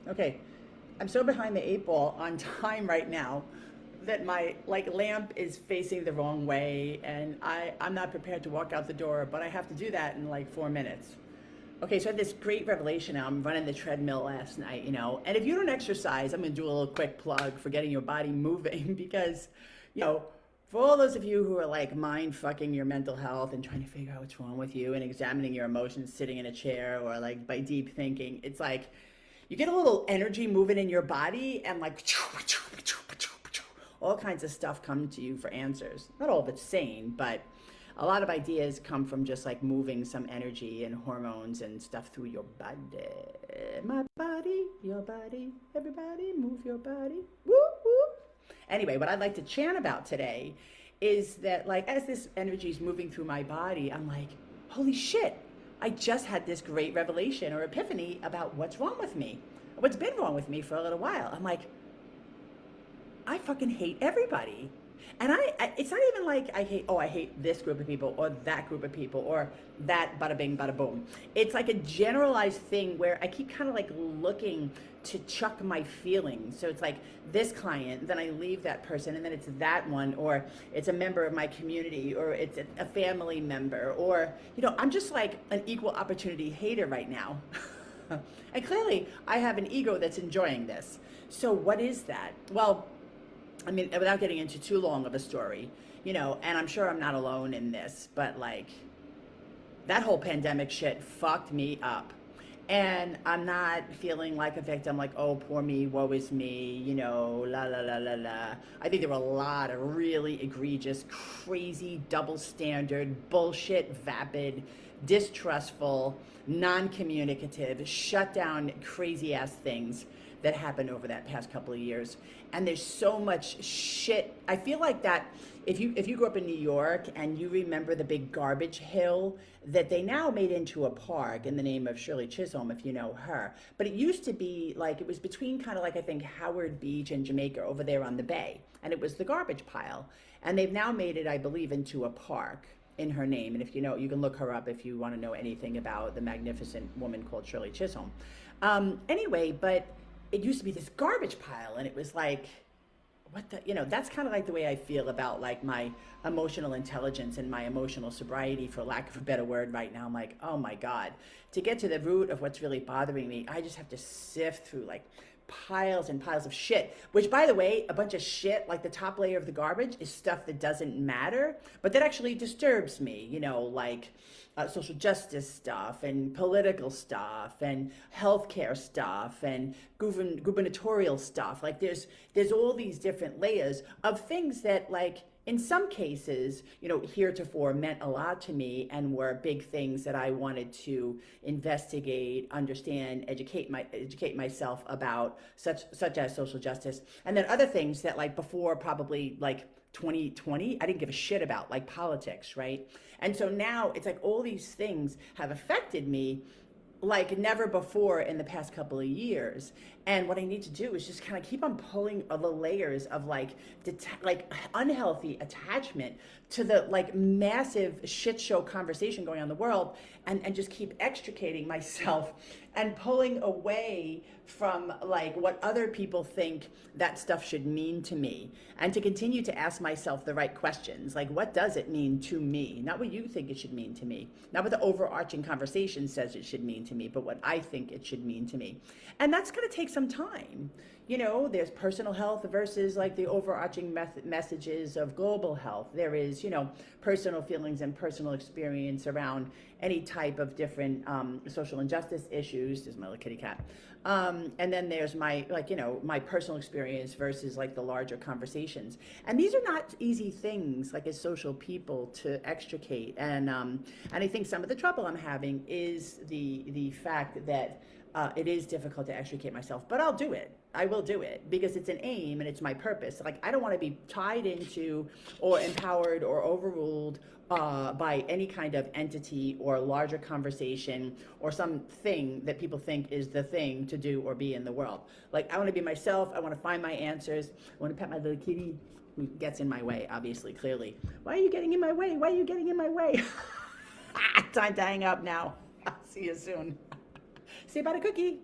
Okay, I'm so behind the eight ball on time right now that my like lamp is facing the wrong way, and I'm not prepared to walk out the door, but I have to do that in like 4 minutes. Okay, so I had this great revelation. I'm running the treadmill last night, and if you don't exercise, I'm gonna do a little quick plug for getting your body moving because, you know, for all those of you who are like mind fucking your mental health and trying to figure out what's wrong with you and examining your emotions sitting in a chair or like by deep thinking, it's like you get a little energy moving in your body and like all kinds of stuff come to you for answers. Not all of it's sane, but a lot of ideas come from just like moving some energy and hormones and stuff through your body. My body, your body, everybody move your body. Woo woo. Anyway, what I'd like to chant about today is that like as this energy is moving through my body, I'm like, holy shit, I just had this great revelation or epiphany about what's wrong with me. What's been wrong with me for a little while. I'm like, I fucking hate everybody. And it's not even like I hate this group of people or that group of people or that bada bing, bada boom. It's like a generalized thing where I keep kind of like looking to chuck my feelings. So it's like this client, then I leave that person, and then it's that one, or it's a member of my community, or it's a family member, or, I'm just like an equal opportunity hater right now. And clearly I have an ego that's enjoying this. So what is that? Well, I mean, without getting into too long of a story, and I'm sure I'm not alone in this, but like that whole pandemic shit fucked me up. And I'm not feeling like a victim, like, oh, poor me, woe is me, la la la la la. I think there were a lot of really egregious, crazy, double standard, bullshit, vapid, distrustful, non communicative, shut down, crazy ass things that happened over that past couple of years. And there's so much shit. I feel like that if you grew up in New York and you remember the big garbage hill that they now made into a park in the name of Shirley Chisholm, if you know her. But it used to be like, it was between kind of like, I think, Howard Beach and Jamaica over there on the bay. And it was the garbage pile. And they've now made it, I believe, into a park in her name. And if you know, you can look her up if you want to know anything about the magnificent woman called Shirley Chisholm. Anyway, but it used to be this garbage pile, and it was like, what the, that's kind of like the way I feel about like my emotional intelligence and my emotional sobriety, for lack of a better word, right now. I'm like, oh my God, to get to the root of what's really bothering me, I just have to sift through like piles and piles of shit, which, by the way, a bunch of shit, like the top layer of the garbage is stuff that doesn't matter, but that actually disturbs me, like social justice stuff and political stuff and healthcare stuff and gubernatorial stuff. Like there's all these different layers of things that, like, in some cases, heretofore meant a lot to me and were big things that I wanted to investigate, understand, educate myself about, such as social justice. And then other things that, like, before probably like 2020, I didn't give a shit about, like politics, right? And so now it's like all these things have affected me like never before in the past couple of years. And what I need to do is just kind of keep on pulling the layers of like like unhealthy attachment to the like massive shit show conversation going on in the world, and just keep extricating myself and pulling away from like what other people think that stuff should mean to me, and to continue to ask myself the right questions, like, what does it mean to me? Not what you think it should mean to me, not what the overarching conversation says it should mean to me, but what I think it should mean to me. And that's going to take some time. There's personal health versus like the overarching messages of global health. There is, personal feelings and personal experience around any type of different social injustice issues. There's my little kitty cat. And then there's my, like, my personal experience versus like the larger conversations. And these are not easy things, like, as social people, to extricate. And I think some of the trouble I'm having is the fact that it is difficult to extricate myself, but I'll do it. I will do it because it's an aim and it's my purpose. Like, I don't want to be tied into or empowered or overruled by any kind of entity or larger conversation or something that people think is the thing to do or be in the world. Like, I want to be myself. I want to find my answers. I want to pet my little kitty who gets in my way, obviously, clearly. Why are you getting in my way? Why are you getting in my way? Time to hang up now. See you soon. See you about a cookie.